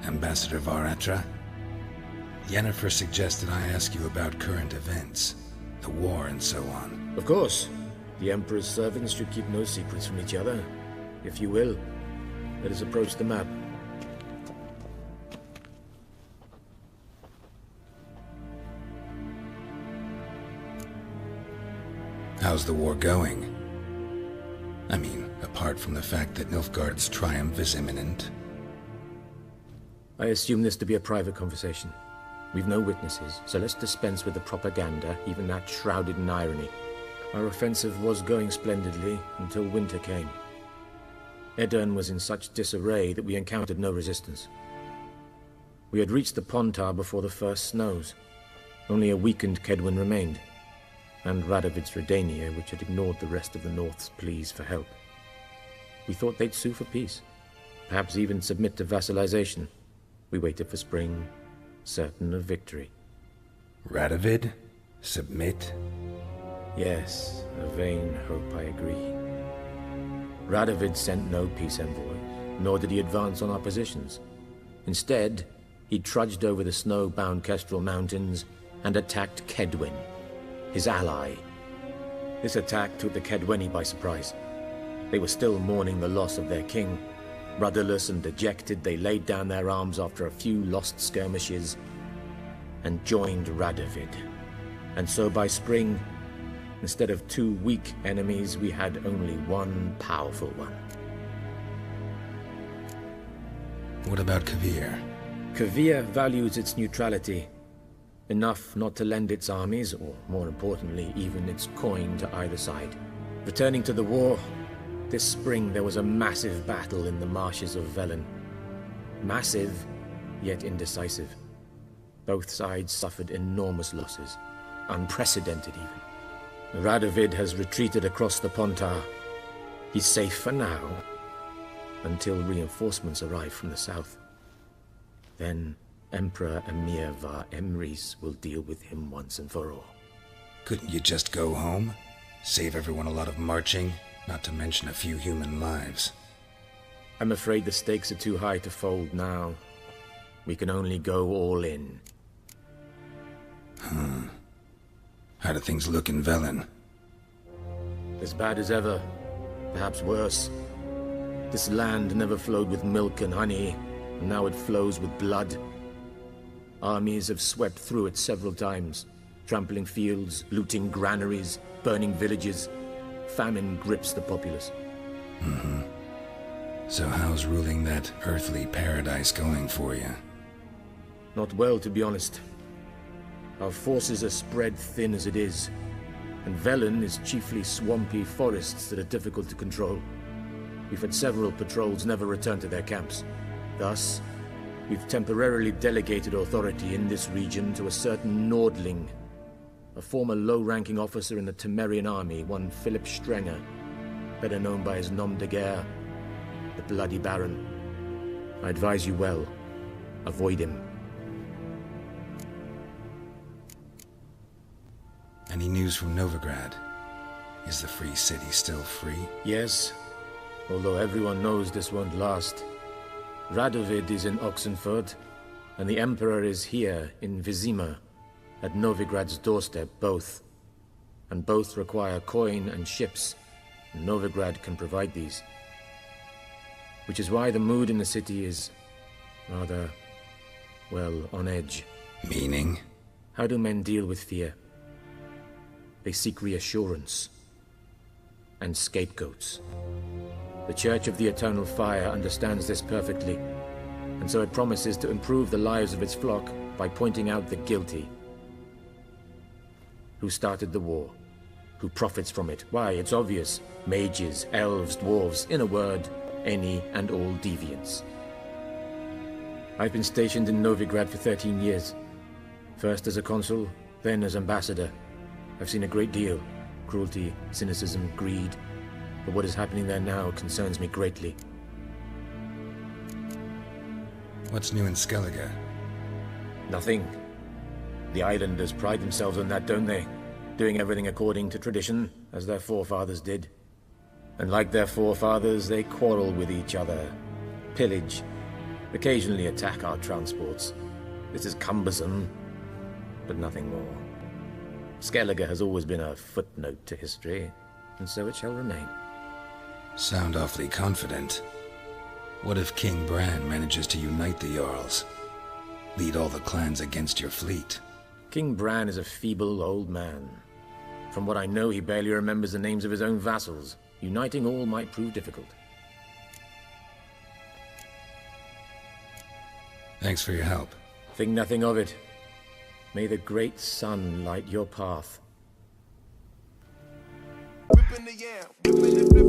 Ambassador Var Attre? Yennefer suggested I ask you about current events, the war and so on. Of course. The Emperor's servants should keep no secrets from each other. If you will, let us approach the map. How's the war going? I mean, apart from the fact that Nilfgaard's triumph is imminent. I assume this to be a private conversation. We've no witnesses, so let's dispense with the propaganda, even that shrouded in irony. Our offensive was going splendidly until winter came. Edirn was in such disarray that we encountered no resistance. We had reached the Pontar before the first snows. Only a weakened Kedwin remained, and Radovid's Redania, which had ignored the rest of the North's pleas for help. We thought they'd sue for peace, perhaps even submit to vassalization. We waited for spring, certain of victory. Radovid? Submit? Yes, a vain hope, I agree. Radovid sent no peace envoys, nor did he advance on our positions. Instead, he trudged over the snow-bound Kestrel Mountains and attacked Kedwen, his ally. This attack took the Kedweni by surprise. They were still mourning the loss of their king. Rudderless and dejected, they laid down their arms after a few lost skirmishes and joined Radovid. And so by spring, instead of 2 weak enemies, we had only one powerful one. What about Kavir? Kavir values its neutrality, enough not to lend its armies, or more importantly, even its coin to either side. Returning to the war, this spring there was a massive battle in the marshes of Velen. Massive, yet indecisive. Both sides suffered enormous losses, unprecedented even. Radovid has retreated across the Pontar. He's safe for now, until reinforcements arrive from the south. Then Emperor Emir Var Emrys will deal with him once and for all. Couldn't you just go home? Save everyone a lot of marching, not to mention a few human lives. I'm afraid the stakes are too high to fold now. We can only go all in. How do things look in Velen? As bad as ever, perhaps worse. This land never flowed with milk and honey, and now it flows with blood. Armies have swept through it several times, trampling fields, looting granaries, burning villages. Famine grips the populace. So how's ruling that earthly paradise going for you? Not well, to be honest. Our forces are spread thin as it is, and Velen is chiefly swampy forests that are difficult to control. We've had several patrols never return to their camps. Thus, we've temporarily delegated authority in this region to a certain Nordling, a former low-ranking officer in the Temerian army, one Philip Strenger, better known by his nom de guerre, the Bloody Baron. I advise you well, avoid him. Any news from Novigrad? Is the Free City still free? Yes, although everyone knows this won't last. Radovid is in Oxenfurt, and the Emperor is here in Vizima, at Novigrad's doorstep, both. And both require coin and ships, and Novigrad can provide these. Which is why the mood in the city is rather, well, on edge. Meaning? How do men deal with fear? They seek reassurance and scapegoats. The Church of the Eternal Fire understands this perfectly, and so it promises to improve the lives of its flock by pointing out the guilty. Who started the war? Who profits from it? Why, it's obvious. Mages, elves, dwarves, in a word, any and all deviants. I've been stationed in Novigrad for 13 years. First as a consul, then as ambassador. I've seen a great deal. Cruelty, cynicism, greed. But what is happening there now concerns me greatly. What's new in Skellige? Nothing. The islanders pride themselves on that, don't they? Doing everything according to tradition, as their forefathers did. And like their forefathers, they quarrel with each other, pillage, occasionally attack our transports. This is cumbersome, but nothing more. Skellige has always been a footnote to history, and so it shall remain. Sound awfully confident. What if King Bran manages to unite the Jarls? Lead all the clans against your fleet? King Bran is a feeble old man. From what I know, he barely remembers the names of his own vassals. Uniting all might prove difficult. Thanks for your help. Think nothing of it. May the great sun light your path. Whipping the yam, whipping it.